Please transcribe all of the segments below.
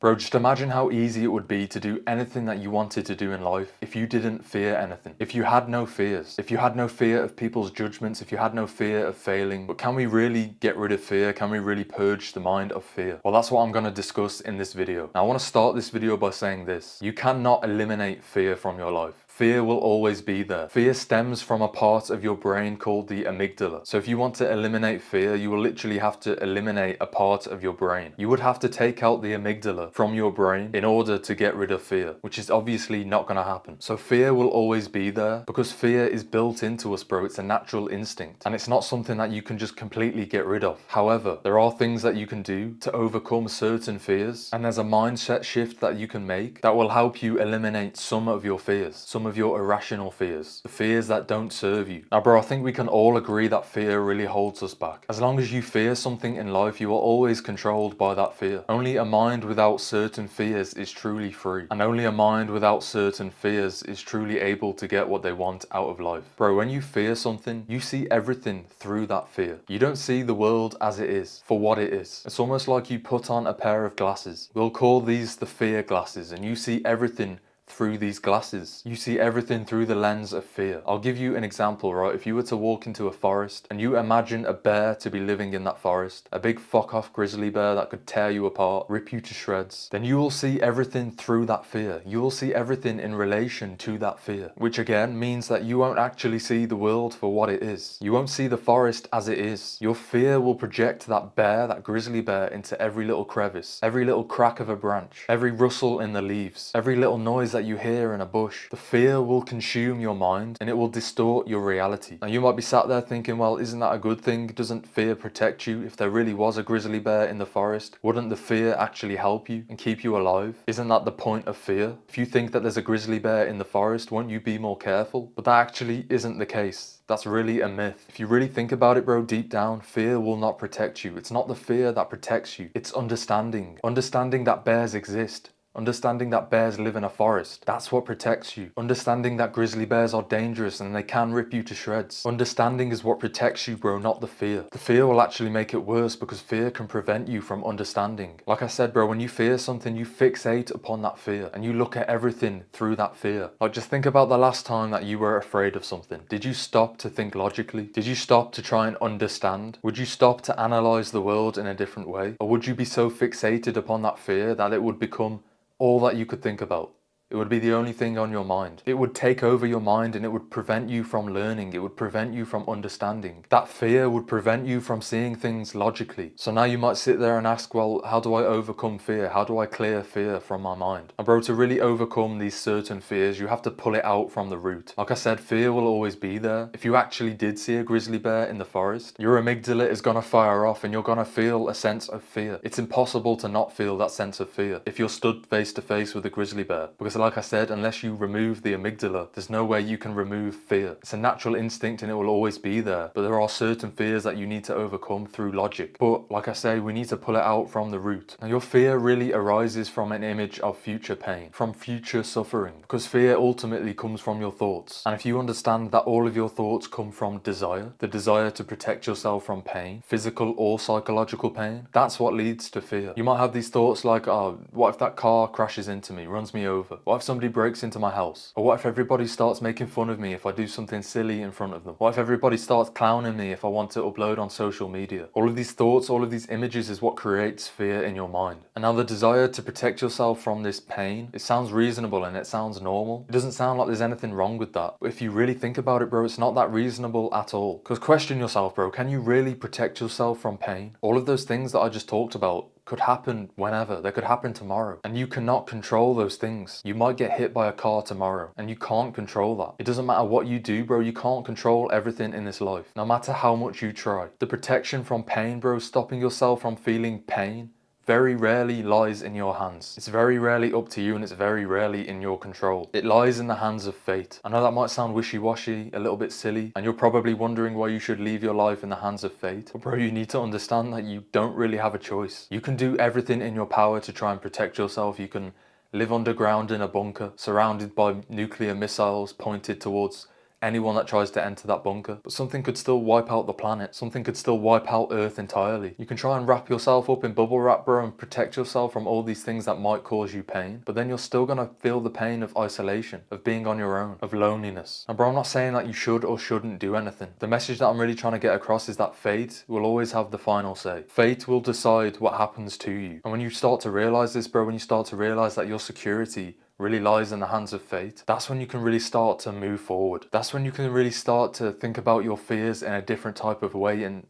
Bro, just imagine how easy it would be to do anything that you wanted to do in life if you didn't fear anything. If you had no fears. If you had no fear of people's judgments. If you had no fear of failing. But can we really get rid of fear? Can we really purge the mind of fear? Well, that's what I'm going to discuss in this video. Now, I want to start this video by saying this. You cannot eliminate fear from your life. Fear will always be there. Fear stems from a part of your brain called the amygdala. So if you want to eliminate fear, you will literally have to eliminate a part of your brain. You would have to take out the amygdala from your brain in order to get rid of fear, which is obviously not going to happen. So fear will always be there because fear is built into us, bro. It's a natural instinct and it's not something that you can just completely get rid of. However, there are things that you can do to overcome certain fears, and there's a mindset shift that you can make that will help you eliminate some of your fears, some of your irrational fears, the fears that don't serve you. Now, bro, I think we can all agree that fear really holds us back. As long as you fear something in life, you are always controlled by that fear. Only a mind without certain fears is truly free, and only a mind without certain fears is truly able to get what they want out of life. Bro, when you fear something, you see everything through that fear. You don't see the world as it is, for what it is. It's almost like you put on a pair of glasses. We'll call these the fear glasses, and you see everything through these glasses. You see everything through the lens of fear. I'll give you an example, right? If you were to walk into a forest and you imagine a bear to be living in that forest, a big fuck off grizzly bear that could tear you apart, rip you to shreds, then you will see everything through that fear. You will see everything in relation to that fear, which again means that you won't actually see the world for what it is. You won't see the forest as it is. Your fear will project that bear, that grizzly bear, into every little crevice, every little crack of a branch, every rustle in the leaves, every little noise that you hear in a bush. The fear will consume your mind and it will distort your reality. Now, you might be sat there thinking, well, isn't that a good thing? Doesn't fear protect you? If there really was a grizzly bear in the forest, wouldn't the fear actually help you and keep you alive? Isn't that the point of fear? If you think that there's a grizzly bear in the forest, won't you be more careful? But that actually isn't the case. That's really a myth. If you really think about it, bro, deep down, fear will not protect you. It's not the fear that protects you. It's understanding. Understanding that bears exist. Understanding that bears live in a forest. That's what protects you. Understanding that grizzly bears are dangerous and they can rip you to shreds. Understanding is what protects you, bro, not the fear. The fear will actually make it worse because fear can prevent you from understanding. Like I said, bro, when you fear something, you fixate upon that fear and you look at everything through that fear. Like, just think about the last time that you were afraid of something. Did you stop to think logically? Did you stop to try and understand? Would you stop to analyze the world in a different way? Or would you be so fixated upon that fear that it would become all that you could think about? It would be the only thing on your mind. It would take over your mind and it would prevent you from learning. It would prevent you from understanding. That fear would prevent you from seeing things logically. So now you might sit there and ask, well, how do I overcome fear? How do I clear fear from my mind? And bro, to really overcome these certain fears, you have to pull it out from the root. Like I said, fear will always be there. If you actually did see a grizzly bear in the forest, your amygdala is gonna fire off and you're gonna feel a sense of fear. It's impossible to not feel that sense of fear if you're stood face to face with a grizzly bear, because like I said, unless you remove the amygdala, there's no way you can remove fear. It's a natural instinct and it will always be there, but there are certain fears that you need to overcome through logic. But like I say, we need to pull it out from the root. Now, your fear really arises from an image of future pain, from future suffering, because fear ultimately comes from your thoughts. And if you understand that all of your thoughts come from desire, the desire to protect yourself from pain, physical or psychological pain, that's what leads to fear. You might have these thoughts like, oh, what if that car crashes into me, runs me over? What if somebody breaks into my house? Or what if everybody starts making fun of me if I do something silly in front of them? What if everybody starts clowning me if I want to upload on social media? All of these thoughts, all of these images is what creates fear in your mind. And now the desire to protect yourself from this pain, it sounds reasonable and it sounds normal. It doesn't sound like there's anything wrong with that. But if you really think about it, bro, it's not that reasonable at all. Because question yourself, bro, can you really protect yourself from pain? All of those things that I just talked about could happen whenever. They could happen tomorrow. And you cannot control those things. You might get hit by a car tomorrow and you can't control that. It doesn't matter what you do, bro. You can't control everything in this life, no matter how much you try. The protection from pain, bro, stopping yourself from feeling pain, very rarely lies in your hands. It's very rarely up to you and it's very rarely in your control. It lies in the hands of fate. I know that might sound wishy-washy, a little bit silly, and you're probably wondering why you should leave your life in the hands of fate. But bro, you need to understand that you don't really have a choice. You can do everything in your power to try and protect yourself. You can live underground in a bunker, surrounded by nuclear missiles pointed towards anyone that tries to enter that bunker. But something could still wipe out the planet. Something could still wipe out Earth entirely. You can try and wrap yourself up in bubble wrap, bro, and protect yourself from all these things that might cause you pain. But then you're still gonna feel the pain of isolation, of being on your own, of loneliness. And bro, I'm not saying that you should or shouldn't do anything. The message that I'm really trying to get across is that fate will always have the final say. Fate will decide what happens to you. And when you start to realize this, bro, when you start to realize that your security really lies in the hands of fate, that's when you can really start to move forward. That's when you can really start to think about your fears in a different type of way and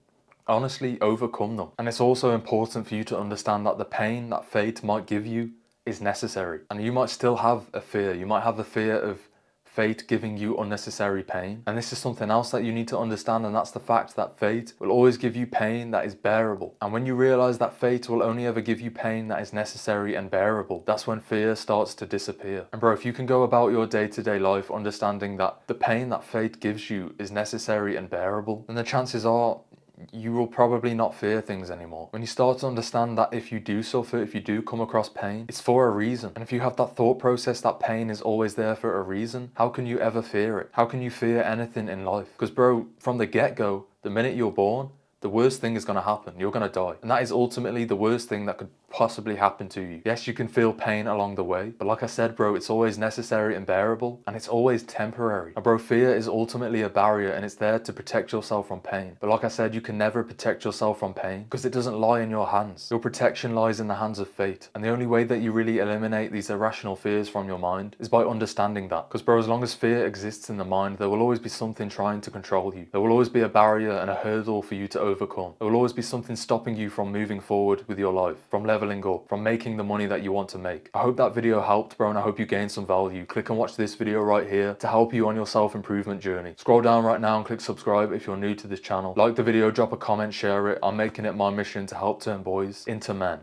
honestly overcome them. And it's also important for you to understand that the pain that fate might give you is necessary. And you might still have a fear. You might have the fear of fate giving you unnecessary pain. And this is something else that you need to understand, and that's the fact that fate will always give you pain that is bearable. And when you realize that fate will only ever give you pain that is necessary and bearable, that's when fear starts to disappear. And bro, if you can go about your day-to-day life understanding that the pain that fate gives you is necessary and bearable, then the chances are you will probably not fear things anymore. When you start to understand that if you do suffer, if you do come across pain, it's for a reason. And if you have that thought process that pain is always there for a reason, how can you ever fear it? How can you fear anything in life? Because bro, from the get-go, the minute you're born, the worst thing is going to happen. You're going to die. And that is ultimately the worst thing that could possibly happen to you. Yes, you can feel pain along the way, but like I said, bro, it's always necessary and bearable, and it's always temporary. And bro, fear is ultimately a barrier, and it's there to protect yourself from pain. But like I said, you can never protect yourself from pain because it doesn't lie in your hands. Your protection lies in the hands of fate. And the only way that you really eliminate these irrational fears from your mind is by understanding that. Because bro, as long as fear exists in the mind, there will always be something trying to control you. There will always be a barrier and a hurdle for you to overcome. There will always be something stopping you from moving forward with your life, from leveling up, from making the money that you want to make. I hope that video helped, bro, and I hope you gained some value. Click and watch this video right here to help you on your self-improvement journey. Scroll down right now and click subscribe if you're new to this channel. Like the video, drop a comment, share it. I'm making it my mission to help turn boys into men.